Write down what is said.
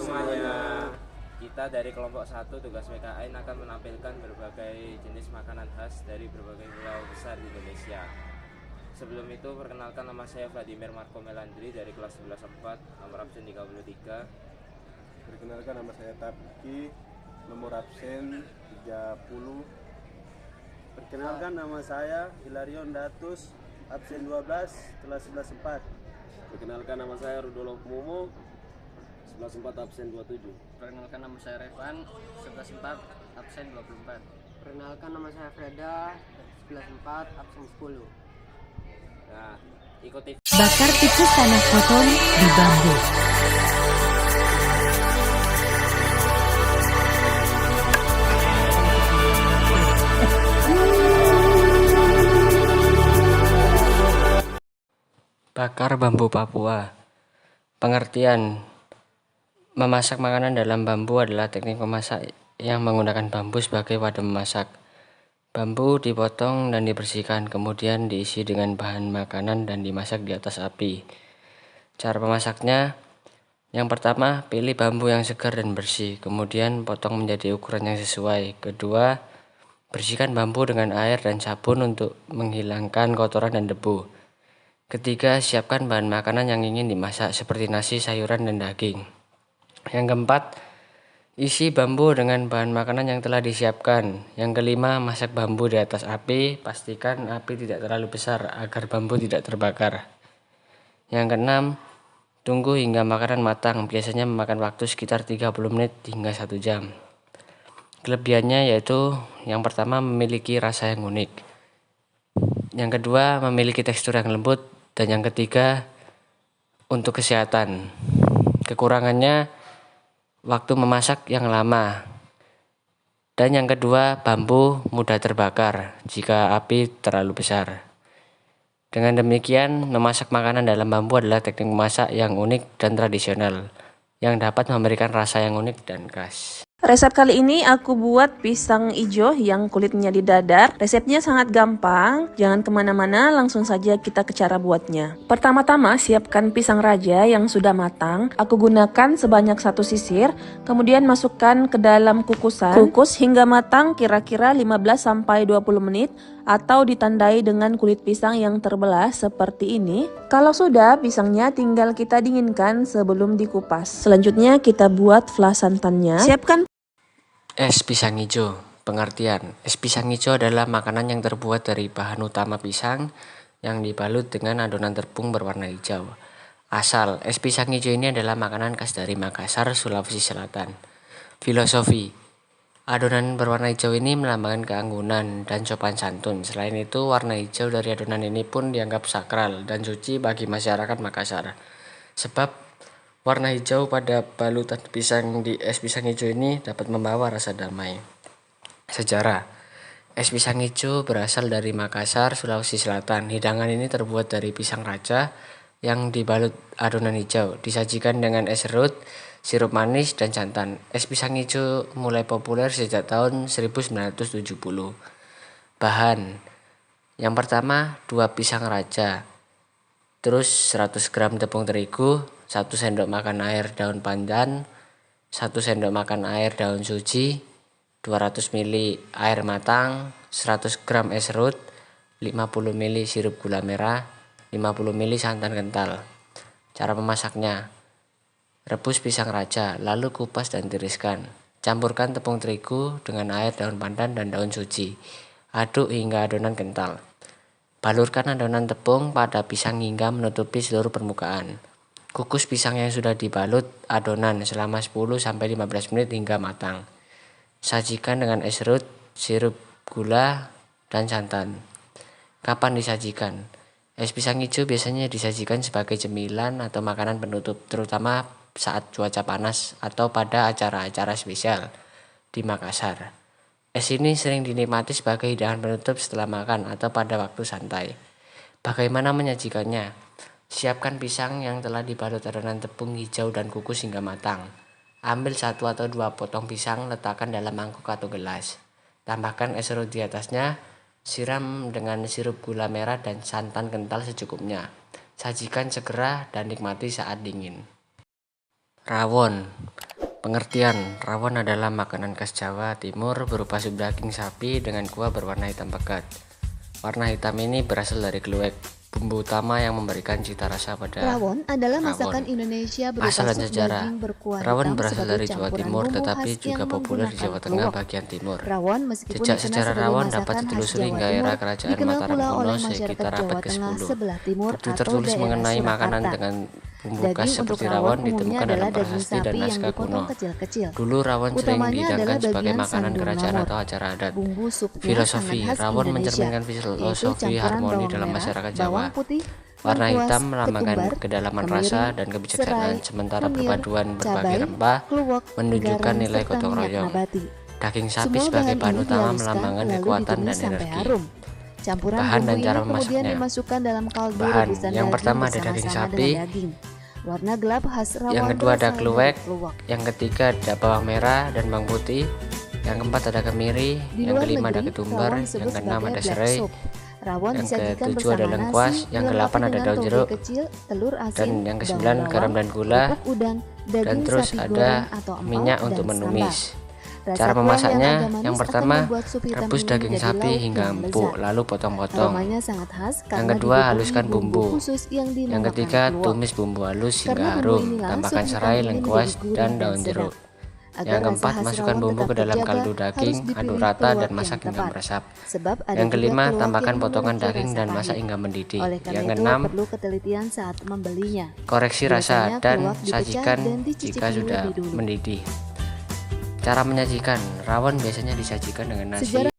semuanya. Kita dari kelompok 1 tugas PKN akan menampilkan berbagai jenis makanan khas dari berbagai pulau besar di Indonesia. Sebelum itu, perkenalkan, nama saya Vladimir Marco Melandri dari kelas 11/4, nomor absen 33. Perkenalkan, nama saya Tapki, nomor absen 30. Perkenalkan, nama saya Hilarion Datus, absen 12, kelas 11/4. Perkenalkan, nama saya Rudolf Momo, 11/4 absen 27. Perkenalkan, nama saya Revan, 11/4 absen 24. Perkenalkan, nama saya Freda, 11/4 absen 10. Nah, ikuti. Bakar tikus tanah kotor di bambu. Bakar bambu Papua. Pengertian: memasak makanan dalam bambu adalah teknik memasak yang menggunakan bambu sebagai wadah memasak. Bambu dipotong dan dibersihkan, kemudian diisi dengan bahan makanan dan dimasak di atas api. Cara memasaknya: yang pertama, pilih bambu yang segar dan bersih, kemudian potong menjadi ukuran yang sesuai. Kedua, bersihkan bambu dengan air dan sabun untuk menghilangkan kotoran dan debu. Ketiga, siapkan bahan makanan yang ingin dimasak seperti nasi, sayuran, dan daging. Yang keempat, isi bambu dengan bahan makanan yang telah disiapkan. Yang kelima, masak bambu di atas api. Pastikan api tidak terlalu besar agar bambu tidak terbakar. Yang keenam, tunggu hingga makanan matang. Biasanya memakan waktu sekitar 30 menit hingga 1 jam. Kelebihannya yaitu yang pertama, memiliki rasa yang unik. Yang kedua, memiliki tekstur yang lembut. Dan yang ketiga, untuk kesehatan. Kekurangannya, waktu memasak yang lama. Dan yang kedua, bambu mudah terbakar jika api terlalu besar. Dengan demikian, memasak makanan dalam bambu adalah teknik memasak yang unik dan tradisional, yang dapat memberikan rasa yang unik dan khas. Resep kali ini aku buat pisang ijo yang kulitnya didadar. Resepnya sangat gampang, jangan kemana-mana, langsung saja kita ke cara buatnya. Pertama-tama siapkan pisang raja yang sudah matang. Aku gunakan sebanyak 1 sisir, kemudian masukkan ke dalam kukusan. Kukus hingga matang kira-kira 15-20 menit atau ditandai dengan kulit pisang yang terbelah seperti ini. Kalau sudah, pisangnya tinggal kita dinginkan sebelum dikupas. Selanjutnya kita buat flas santannya. Siapkan Es pisang hijau. Pengertian: es pisang hijau adalah makanan yang terbuat dari bahan utama pisang yang dibalut dengan adonan tepung berwarna hijau. Asal: es pisang hijau ini adalah makanan khas dari Makassar, Sulawesi Selatan. Filosofi: adonan berwarna hijau ini melambangkan keanggunan dan sopan santun. Selain itu, warna hijau dari adonan ini pun dianggap sakral dan suci bagi masyarakat Makassar. Sebab warna hijau pada balutan pisang di es pisang hijau ini dapat membawa rasa damai. Sejarah: es pisang hijau berasal dari Makassar, Sulawesi Selatan. Hidangan ini terbuat dari pisang raja yang dibalut adonan hijau, disajikan dengan es serut, sirup manis, dan santan. Es pisang hijau mulai populer sejak tahun 1970. Bahan: yang pertama, 2 pisang raja, terus 100 gram tepung terigu, 1 sendok makan air daun pandan, 1 sendok makan air daun suji, 200 ml air matang, 100 gram es serut, 50 ml sirup gula merah, 50 ml santan kental. Cara memasaknya: rebus pisang raja, lalu kupas dan tiriskan. Campurkan tepung terigu dengan air daun pandan dan daun suji. Aduk hingga adonan kental. Balurkan adonan tepung pada pisang hingga menutupi seluruh permukaan. Kukus pisang yang sudah dibalut adonan selama 10-15 menit hingga matang. Sajikan dengan es serut, sirup gula, dan santan. Kapan disajikan? Es pisang hijau biasanya disajikan sebagai cemilan atau makanan penutup, terutama saat cuaca panas atau pada acara-acara spesial di Makassar. Es ini sering dinikmati sebagai hidangan penutup setelah makan atau pada waktu santai. Bagaimana menyajikannya? Siapkan pisang yang telah dibalut adonan tepung hijau dan kukus hingga matang. Ambil 1 atau 2 potong pisang, letakkan dalam mangkuk atau gelas. Tambahkan es serut di atasnya, siram dengan sirup gula merah dan santan kental secukupnya. Sajikan segera dan nikmati saat dingin. Rawon. Pengertian, rawon adalah makanan khas Jawa Timur berupa sup daging sapi dengan kuah berwarna hitam pekat. Warna hitam ini berasal dari kluwek, bumbu utama yang memberikan cita rasa pada Rawon adalah rawon. masakan Indonesia berupa Asal dan sup sejarah, daging berkuah rawon hitam berasal sebagai dari Jawa campuran Timur bumbu tetapi khas juga yang populer di Jawa menggunakan Tengah kluwek. bagian timur. Rawon meskipun Jejak dikenal sejarah sebagai rawon masakan dapat khas ditelusuri Jawa hingga era Timur, kerajaan dikenal Mataram pula kuno oleh sekitar masyarakat abad Jawa Tengah ke-10. sebelah timur Bukti atau tertulis daerah mengenai makanan Surakarta. dengan bumbu khas Daging seperti untuk rawon umumnya ditemukan adalah dalam daging prasasti dan sapi yang naskah dipotong kuno. kecil-kecil. Dulu rawon sering Utamanya dihidangkan adalah sebagai bagian makanan sandung kerajaan lamur. atau acara adat. Bumbu supnya Filosofi, sangat khas rawon Indonesia, mencerminkan yaitu filosofi campuran harmoni bawang dalam merah, masyarakat Jawa. bawang putih, Warna lengkuas, hitam melambangkan ketumbar, kedalaman kemiri, rasa dan kebijaksanaan, serai, sementara kemir, perpaduan berbagai cabai, rempah kluwek, menunjukkan garam, nilai serta gotong minyak royong. nabati. Daging sapi Semua sebagai bahan bahan ini utama dihaluskan melambangkan lalu kekuatan ditumis dan sampai energi. harum. Campuran Bahan dan bumbu cara ini kemudian memasaknya. dimasukkan dalam kaldu Bahan, rebusan yang daging pertama ada daging bersama-sama sapi, dengan daging. Warna gelap khas rawon yang kedua ada berasal dari kluwek, kluwek. yang ketiga ada bawang merah dan bawang putih, yang keempat ada kemiri, Di yang luar kelima ada negeri, ketumbar, rawon yang disebut keenam sebagai ada black serai, soup. Rawon yang disajikan ketujuh ada bersama lengkuas, nasi, yang dilengkapi kedelapan ada dengan daun toge jeruk, kecil, telur asin, dan yang kesembilan daun garam bawang, dan gula, kerupuk udang, dan daging terus sapi ada goreng atau empal, minyak dan untuk sambal. menumis. Rasa Cara kuah memasaknya, agak manis yang akan pertama membuat sup hitam rebus ini daging menjadi sapi lauk hingga yang empuk, lezat. lalu potong-potong. Aromanya sangat khas Yang karena kedua dibubuhi haluskan bumbu. khusus yang Yang dinamakan ketiga kluwek. tumis bumbu halus hingga Karena bumbu harum, inilah tambahkan sup hitam serai, ini lengkuas, menjadi gurih dan dan daun sedap. jeruk. Agar Yang rasa keempat khas masukkan rawon bumbu tetap ke dalam terjaga, kaldu harus daging, dipilih aduk rata kluwek dan yang masak hingga tepat. meresap. Sebab ada Yang juga kelima kluwek tambahkan yang potongan memiliki daging rasa dan pahit. masak hingga mendidih. Oleh karena Yang itu keenam perlu ketelitian saat membelinya. koreksi Biasanya rasa dan kluwek dipecah sajikan dan dicicipi jika sudah lebih dulu. mendidih. Cara menyajikan, rawon biasanya disajikan dengan nasi. Sejarah